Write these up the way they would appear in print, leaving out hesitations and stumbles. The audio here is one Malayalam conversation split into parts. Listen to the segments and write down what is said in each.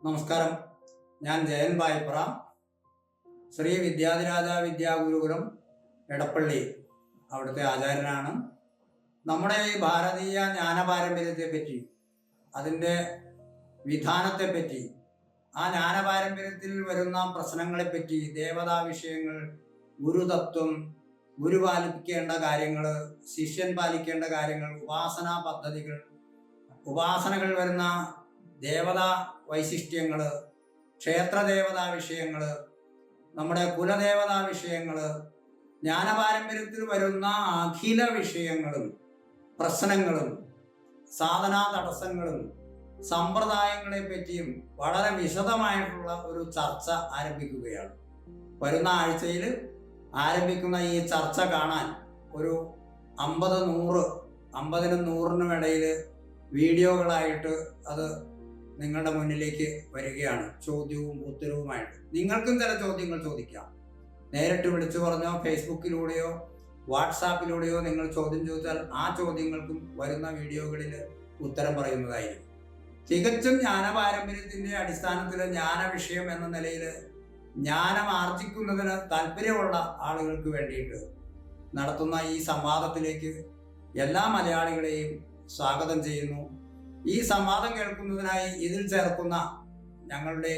നമസ്കാരം. ഞാൻ ജയൻ പായിപ്ര, ശ്രീ വിദ്യാധിരാജ വിദ്യാഗുരുകുലം എടപ്പള്ളി അവിടുത്തെ ആചാര്യനാണ്. നമ്മുടെ ഈ ഭാരതീയ ജ്ഞാന പാരമ്പര്യത്തെപ്പറ്റി, അതിൻ്റെ വിധാനത്തെപ്പറ്റി, ആ ജ്ഞാന പാരമ്പര്യത്തിൽ വരുന്ന പ്രശ്നങ്ങളെപ്പറ്റി, ദേവതാ വിഷയങ്ങൾ, ഗുരുതത്വം, ഗുരു പാലിക്കേണ്ട കാര്യങ്ങൾ, ശിഷ്യൻ പാലിക്കേണ്ട കാര്യങ്ങൾ, ഉപാസനാ പദ്ധതികൾ, ഉപാസനകൾ വരുന്ന ദേവതാ വൈശിഷ്ട്യങ്ങൾ, ക്ഷേത്രദേവതാ വിഷയങ്ങൾ, നമ്മുടെ കുലദേവതാ വിഷയങ്ങൾ, ജ്ഞാനപാരമ്പര്യത്തിൽ വരുന്ന അഖില വിഷയങ്ങളും പ്രശ്നങ്ങളും സാധനാ തടസ്സങ്ങളും സമ്പ്രദായങ്ങളെ പറ്റിയും വളരെ വിശദമായിട്ടുള്ള ഒരു ചർച്ച ആരംഭിക്കുകയാണ്. വരുന്ന ആഴ്ചയിൽ ആരംഭിക്കുന്ന ഈ ചർച്ച കാണാൻ ഒരു 50-100, 50-നും 100-നും ഇടയിൽ വീഡിയോകളായിട്ട് അത് നിങ്ങളുടെ മുന്നിലേക്ക് വരികയാണ്, ചോദ്യവും ഉത്തരവുമായിട്ട്. നിങ്ങൾക്കും ചില ചോദ്യങ്ങൾ ചോദിക്കാം. നേരിട്ട് വിളിച്ചു പറഞ്ഞോ, ഫേസ്ബുക്കിലൂടെയോ വാട്സാപ്പിലൂടെയോ നിങ്ങൾ ചോദ്യം ചോദിച്ചാൽ ആ ചോദ്യങ്ങൾക്കും വരുന്ന വീഡിയോകളിൽ ഉത്തരം പറയുന്നതായിരിക്കും. തികച്ചും ജ്ഞാന പാരമ്പര്യത്തിൻ്റെ അടിസ്ഥാനത്തിൽ ജ്ഞാന വിഷയം എന്ന നിലയിൽ ജ്ഞാനം ആർജിക്കുന്നതിന് താല്പര്യമുള്ള ആളുകൾക്ക് വേണ്ടിയിട്ട് നടത്തുന്ന ഈ സംവാദത്തിലേക്ക് എല്ലാ മലയാളികളെയും സ്വാഗതം ചെയ്യുന്നു. ഈ സംവാദം കേൾക്കുന്നതിനായി ഇതിൽ ചേർക്കുന്ന ഞങ്ങളുടെ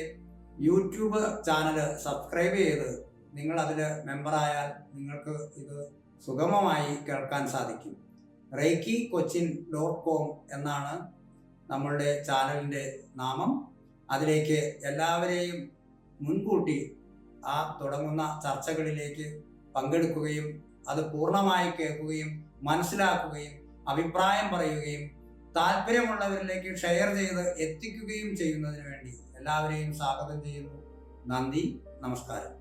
യൂട്യൂബ് ചാനൽ സബ്സ്ക്രൈബ് ചെയ്ത് നിങ്ങൾ അതിൽ മെമ്പറായാൽ നിങ്ങൾക്ക് ഇത് സുഗമമായി കേൾക്കാൻ സാധിക്കും. reiki-cochin.com എന്നാണ് നമ്മളുടെ ചാനലിൻ്റെ നാമം. അതിലേക്ക് എല്ലാവരെയും മുൻകൂട്ടി ആ തുടങ്ങുന്ന ചർച്ചകളിലേക്ക് പങ്കെടുക്കുകയും അത് പൂർണ്ണമായി കേൾക്കുകയും മനസ്സിലാക്കുകയും അഭിപ്രായം പറയുകയും താല്പര്യമുള്ളവരിലേക്ക് ഷെയർ ചെയ്ത് എത്തിക്കുകയും ചെയ്യുന്നതിന് വേണ്ടി എല്ലാവരെയും സ്വാഗതം ചെയ്യുന്നു. നന്ദി, നമസ്കാരം.